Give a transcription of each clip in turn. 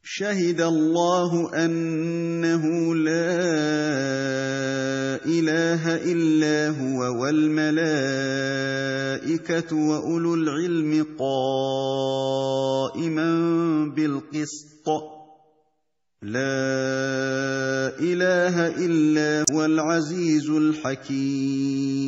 شهد الله أنه لا إله إلا هو والملائكة وأولو العلم قائما بالقسط لا إله إلا هو العزيز الحكيم.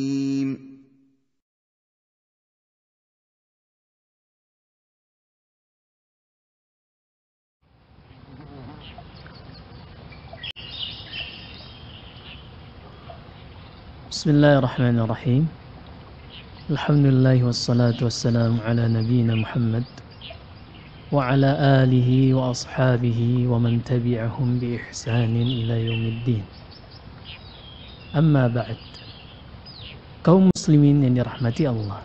Bismillahirrahmanirrahim. Alhamdulillah wassalatu wassalamu ala nabiyyina Muhammad wa ala alihi wa ashabihi wa man tabi'ahum bi ihsanin ila yaumiddin. Amma ba'd. Kaum muslimin yang dirahmati Allah.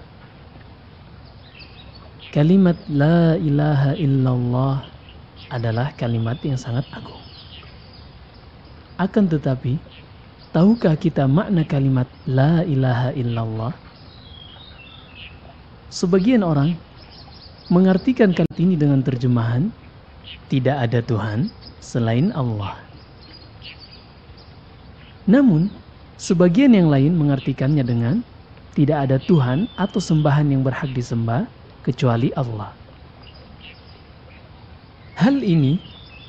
Kalimat la ilaha illallah adalah kalimat yang sangat agung. Akan tetapi, tahukah kita makna kalimat la ilaha illallah? Sebagian orang mengartikan kalimat ini dengan terjemahan tidak ada Tuhan selain Allah. Namun, sebagian yang lain mengartikannya dengan tidak ada Tuhan atau sembahan yang berhak disembah kecuali Allah. Hal ini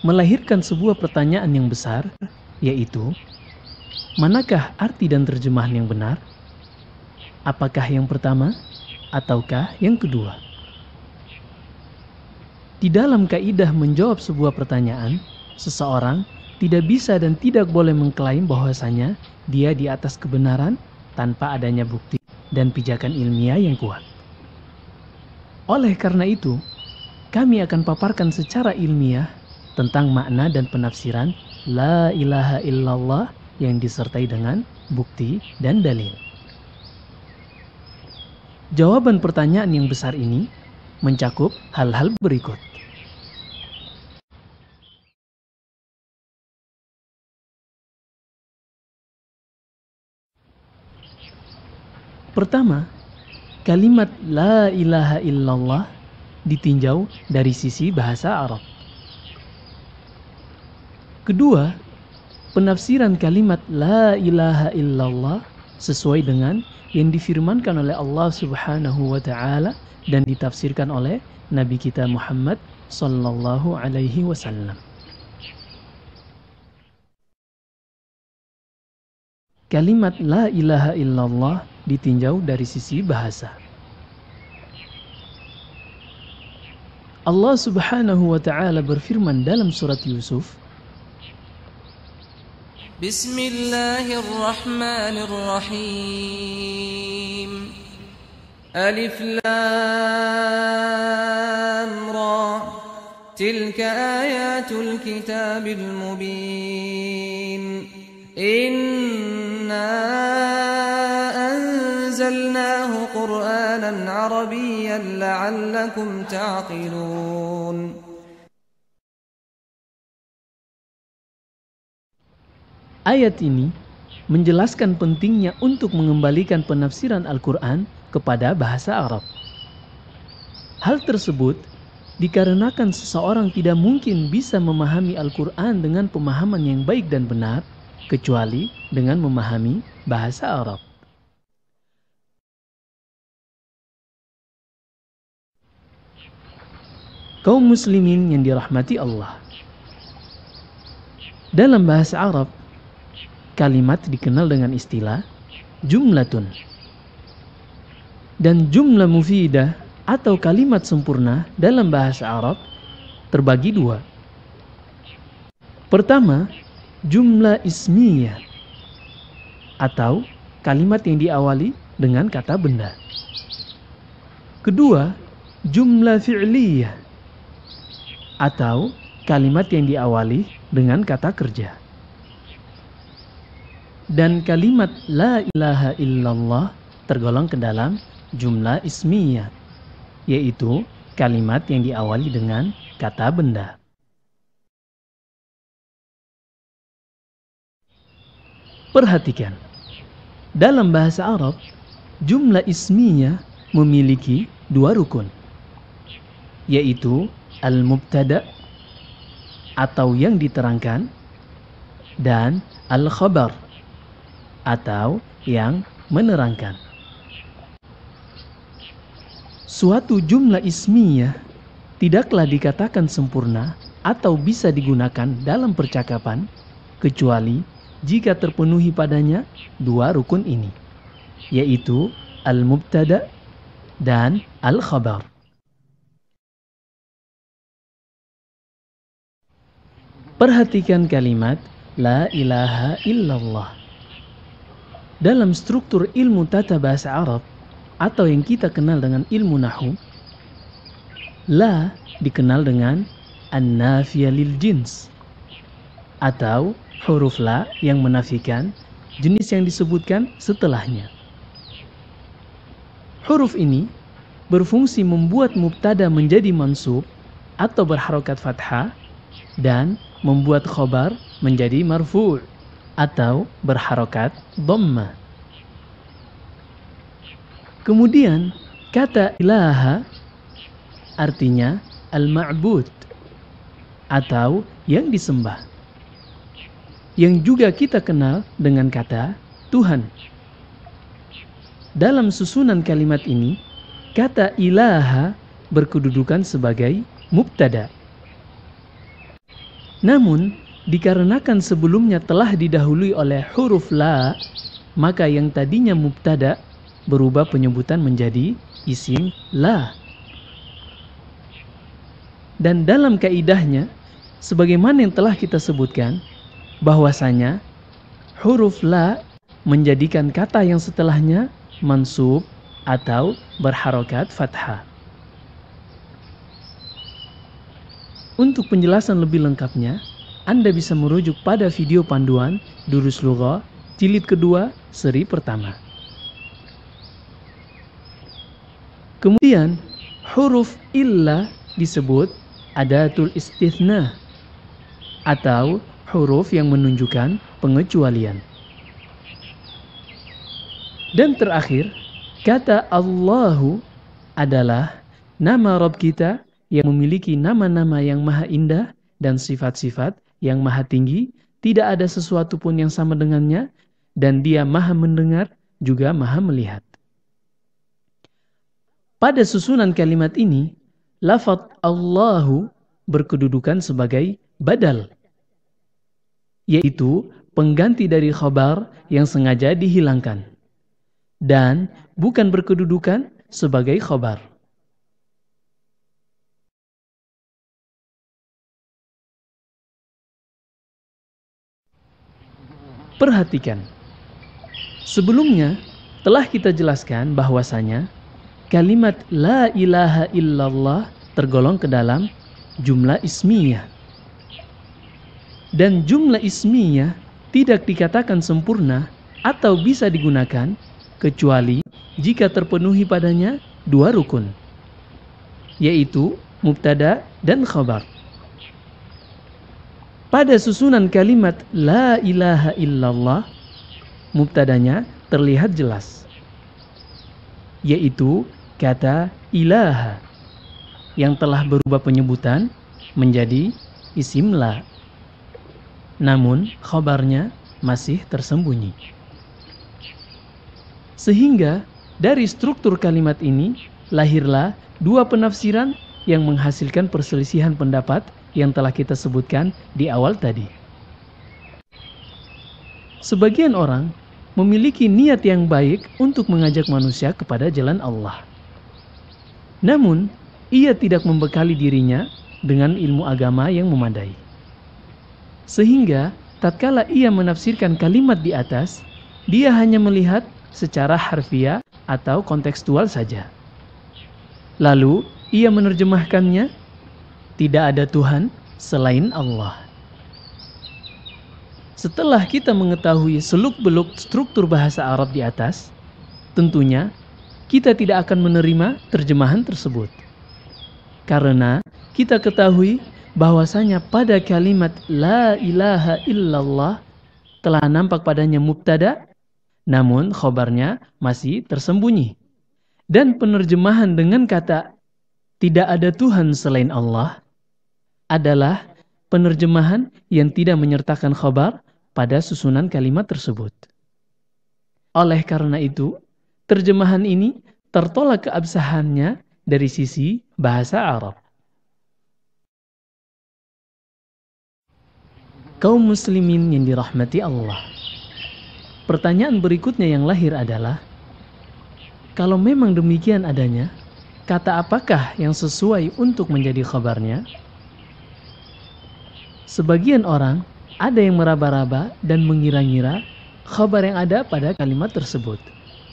melahirkan sebuah pertanyaan yang besar, yaitu manakah arti dan terjemahan yang benar? Apakah yang pertama ataukah yang kedua? Di dalam kaidah menjawab sebuah pertanyaan, seseorang tidak bisa dan tidak boleh mengklaim bahwasanya dia di atas kebenaran tanpa adanya bukti dan pijakan ilmiah yang kuat. Oleh karena itu, kami akan paparkan secara ilmiah tentang makna dan penafsiran la ilaha illallah yang disertai dengan bukti dan dalil. Jawaban pertanyaan yang besar ini mencakup hal-hal berikut. Pertama, kalimat la ilaha illallah ditinjau dari sisi bahasa Arab. Kedua, penafsiran kalimat la ilaha illallah sesuai dengan yang difirmankan oleh Allah Subhanahu wa taala dan ditafsirkan oleh Nabi kita Muhammad sallallahu alaihi wasallam. Kalimat la ilaha illallah ditinjau dari sisi bahasa. Allah Subhanahu wa taala berfirman dalam surat Yusuf, Bismillahirrahmanirrahim. Alif Lam Ra. Tilka ayatul kitabil mubin. Inna anzalnahu Qur'anan Arabiyyan la'allakum ta'qilun. Ayat ini menjelaskan pentingnya untuk mengembalikan penafsiran Al-Quran kepada bahasa Arab. Hal tersebut dikarenakan seseorang tidak mungkin bisa memahami Al-Quran dengan pemahaman yang baik dan benar, kecuali dengan memahami bahasa Arab. Kaum muslimin yang dirahmati Allah. Dalam bahasa Arab, kalimat dikenal dengan istilah jumlatun. Dan jumlah mufidah atau kalimat sempurna dalam bahasa Arab terbagi dua. Pertama, jumlah ismiyah atau kalimat yang diawali dengan kata benda. Kedua, jumlah fi'liyah atau kalimat yang diawali dengan kata kerja. Dan kalimat la ilaha illallah tergolong ke dalam jumlah ismiyah, yaitu kalimat yang diawali dengan kata benda. Perhatikan, dalam bahasa Arab, jumlah ismiyah memiliki dua rukun, yaitu al-mubtada atau yang diterangkan, dan al-khabar atau yang menerangkan. Suatu jumlah ismiyah tidaklah dikatakan sempurna atau bisa digunakan dalam percakapan kecuali jika terpenuhi padanya dua rukun ini, yaitu al-mubtada dan al-khabar. Perhatikan kalimat la ilaha illallah. Dalam struktur ilmu tata bahasa Arab atau yang kita kenal dengan ilmu nahwu, la dikenal dengan an-nafiyah lil jins atau huruf la yang menafikan jenis yang disebutkan setelahnya. Huruf ini berfungsi membuat mubtada menjadi mansub atau berharokat fathah dan membuat khobar menjadi marfu' atau berharokat dhamma. Kemudian kata ilaha artinya al-ma'bud atau yang disembah, yang juga kita kenal dengan kata Tuhan. Dalam susunan kalimat ini, kata ilaha berkedudukan sebagai mubtada. Namun, dikarenakan sebelumnya telah didahului oleh huruf la, maka yang tadinya mubtada berubah penyebutan menjadi isim la. Dan dalam kaidahnya, sebagaimana yang telah kita sebutkan, bahwasanya huruf la menjadikan kata yang setelahnya mansub atau berharokat fathah. Untuk penjelasan lebih lengkapnya, Anda bisa merujuk pada video panduan Durus Lughah jilid kedua seri pertama. Kemudian huruf illa disebut adatul istithna atau huruf yang menunjukkan pengecualian. Dan terakhir, kata Allahu adalah nama Rabb kita yang memiliki nama-nama yang maha indah dan sifat-sifat yang maha tinggi, tidak ada sesuatu pun yang sama dengannya, dan dia maha mendengar juga maha melihat. Pada susunan kalimat ini, lafaz Allahu berkedudukan sebagai badal, yaitu pengganti dari khabar yang sengaja dihilangkan, dan bukan berkedudukan sebagai khabar. Perhatikan, sebelumnya telah kita jelaskan bahwasanya kalimat la ilaha illallah tergolong ke dalam jumlah ismiyah. Dan jumlah ismiyah tidak dikatakan sempurna atau bisa digunakan kecuali jika terpenuhi padanya dua rukun, yaitu mubtada dan khabar. Pada susunan kalimat la ilaha illallah, mubtadanya terlihat jelas, yaitu kata ilaha yang telah berubah penyebutan menjadi isim la. Namun khabarnya masih tersembunyi. Sehingga dari struktur kalimat ini lahirlah dua penafsiran yang menghasilkan perselisihan pendapat yang telah kita sebutkan di awal tadi. Sebagian orang memiliki niat yang baik untuk mengajak manusia kepada jalan Allah. Namun, ia tidak membekali dirinya dengan ilmu agama yang memadai. Sehingga, tatkala ia menafsirkan kalimat di atas, dia hanya melihat secara harfiah atau kontekstual saja. Lalu, ia menerjemahkannya, tidak ada Tuhan selain Allah. Setelah kita mengetahui seluk-beluk struktur bahasa Arab di atas, tentunya kita tidak akan menerima terjemahan tersebut. Karena kita ketahui bahwasanya pada kalimat la ilaha illallah telah nampak padanya mubtada, namun khobarnya masih tersembunyi. Dan penerjemahan dengan kata tidak ada Tuhan selain Allah adalah penerjemahan yang tidak menyertakan khabar pada susunan kalimat tersebut. Oleh karena itu, terjemahan ini tertolak keabsahannya dari sisi bahasa Arab. Kaum muslimin yang dirahmati Allah. Pertanyaan berikutnya yang lahir adalah, kalau memang demikian adanya, kata apakah yang sesuai untuk menjadi khabarnya? Sebagian orang ada yang meraba-raba dan mengira-ngira khabar yang ada pada kalimat tersebut,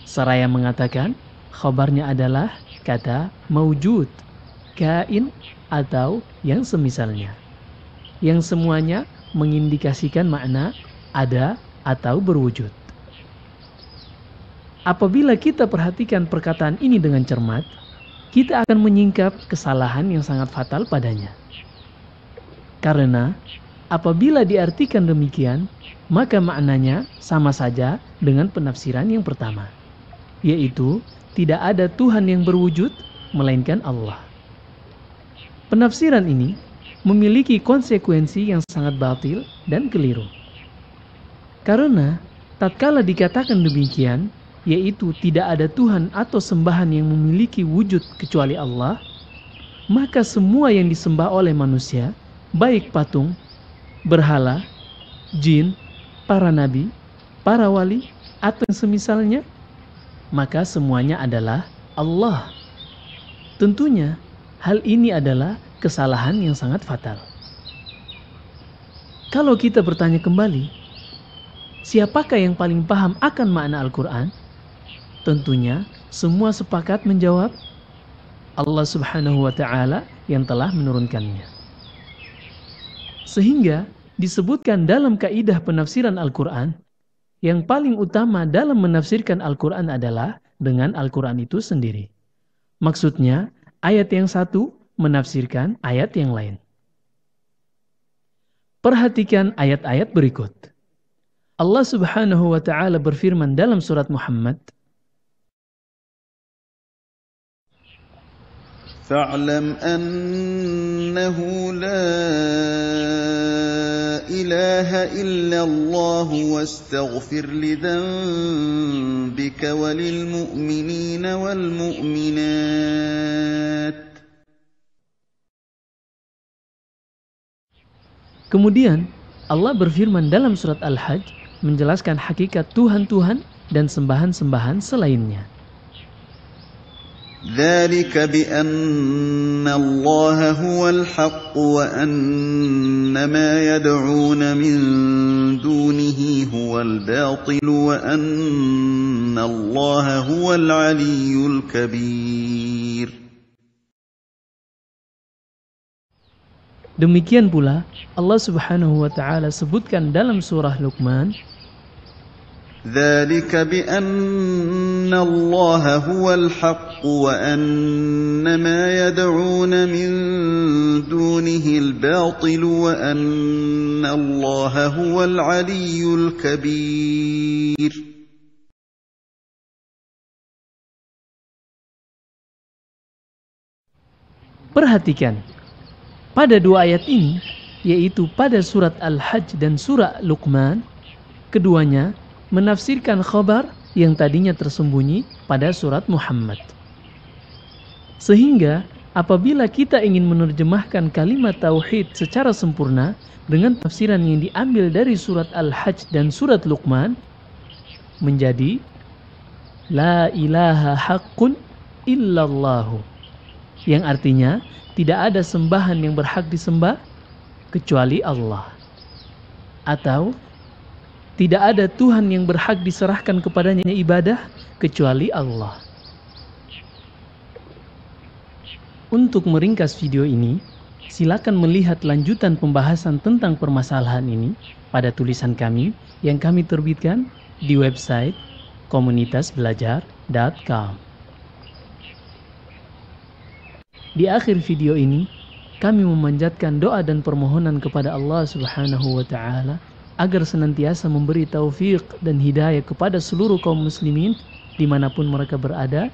seraya mengatakan khabarnya adalah kata maujud, kain, atau yang semisalnya, yang semuanya mengindikasikan makna ada atau berwujud. Apabila kita perhatikan perkataan ini dengan cermat, kita akan menyingkap kesalahan yang sangat fatal padanya. Karena apabila diartikan demikian, maka maknanya sama saja dengan penafsiran yang pertama, yaitu tidak ada Tuhan yang berwujud melainkan Allah. Penafsiran ini memiliki konsekuensi yang sangat batil dan keliru. Karena tatkala dikatakan demikian, yaitu tidak ada Tuhan atau sembahan yang memiliki wujud kecuali Allah, maka semua yang disembah oleh manusia, baik patung, berhala, jin, para nabi, para wali, atau yang semisalnya, maka semuanya adalah Allah. Tentunya hal ini adalah kesalahan yang sangat fatal. Kalau kita bertanya kembali, siapakah yang paling paham akan makna Al-Quran? Tentunya semua sepakat menjawab Allah Subhanahu wa Ta'ala yang telah menurunkannya. Sehingga disebutkan dalam kaidah penafsiran Al-Quran, yang paling utama dalam menafsirkan Al-Quran adalah dengan Al-Quran itu sendiri. Maksudnya, ayat yang satu menafsirkan ayat yang lain. Perhatikan ayat-ayat berikut. Allah Subhanahu wa Ta'ala berfirman dalam surat Muhammad, فاعلم أنه لا إله إلا الله واستغفر لذنبك وللمؤمنين والمؤمنات. Kemudian Allah berfirman dalam surat Al-Hajj menjelaskan hakikat Tuhan-Tuhan dan sembahan-sembahan selainnya. ذلك بأن الله هو الحق وأن ما يدعون من دونه هو الباطل وأن الله هو العلي الكبير. Demikian pula Allah Subhanahu wa Ta'ala sebutkan dalam surah Luqman, ذلك بأن الله هو الحق وأن ما يدعون من دونه الباطل وأن الله هو العلي الكبير. Perhatikan, pada dua ayat ini, yaitu pada surat Al-Hajj dan surah Luqman, keduanya menafsirkan khabar yang tadinya tersembunyi pada surat Muhammad. Sehingga apabila kita ingin menerjemahkan kalimat tauhid secara sempurna dengan tafsiran yang diambil dari surat Al-Hajj dan surat Luqman, menjadi La ilaha haqqun illallahu, yang artinya tidak ada sembahan yang berhak disembah kecuali Allah, atau tidak ada Tuhan yang berhak diserahkan kepadanya ibadah kecuali Allah. Untuk meringkas video ini, silakan melihat lanjutan pembahasan tentang permasalahan ini pada tulisan kami yang kami terbitkan di website komunitasbelajar.com. Di akhir video ini, kami memanjatkan doa dan permohonan kepada Allah Subhanahu wa Ta'ala agar senantiasa memberi taufik dan hidayah kepada seluruh kaum muslimin dimanapun mereka berada,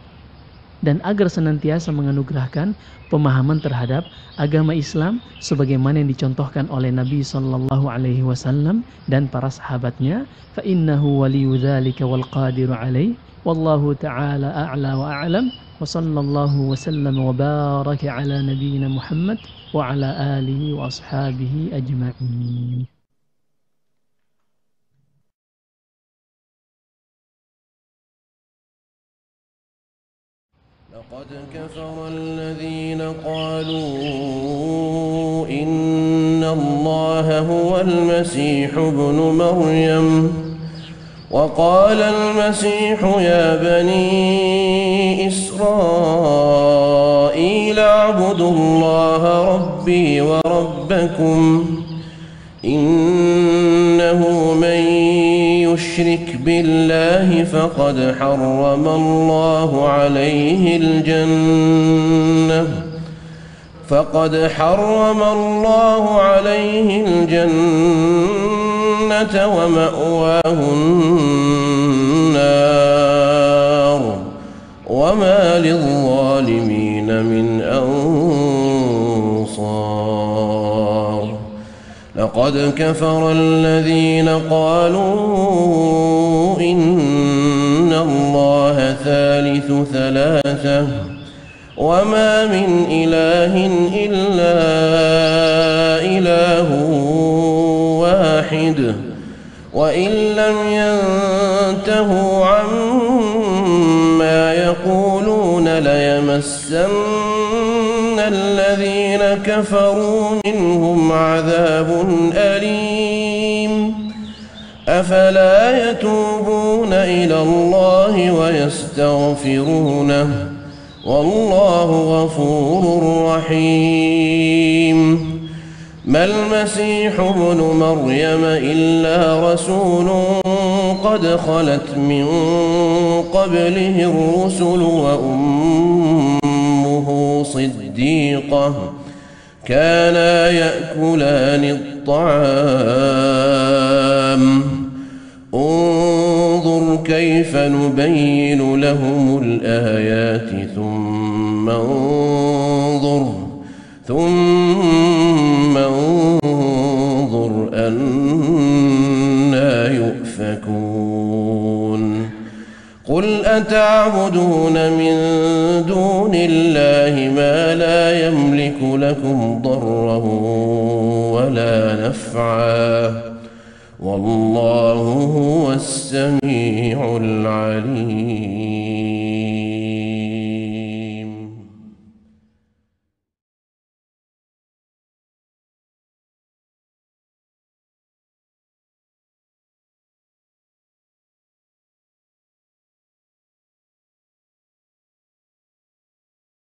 dan agar senantiasa menganugerahkan pemahaman terhadap agama Islam sebagaimana yang dicontohkan oleh Nabi sallallahu alaihi wasallam dan para sahabatnya. Fa innahu waliyyu dzalika wal qadiru alaihi wallahu ta'ala a'la wa a'lam wa sallallahu wa sallam wa baraka ala nabiyyina Muhammad wa ala alihi wa ashabihi ajma'in. لقد كفر الذين قالوا إن الله هو المسيح ابن مريم وقال المسيح يا بني إسرائيل اعبدوا الله ربي وربكم إنه من يشرك بالله فقد حرم الله عليه الجنة ومأواه النار وما للظالمين من أنصار. لقد كفر الذين قالوا إن الله ثالث ثلاثة وما من إله إلا إله واحد وإن لم ينتهوا عما يقولون ليمسن الذين كفروا منهم عذاب أليم. أفلا يتوبون إلى الله ويستغفرونه والله غفور رحيم. ما المسيح ابن مريم إلا رسول قد خلت من قبله الرسل وأمه صديقة كانا يأكلان الطعام انظر كيف نبين لهم الآيات ثم انظر أنى يؤفكون. قل أتعبدون من دون الله ما لا يملك لكم ضرا ولا نفعا والله هو السميع العليم.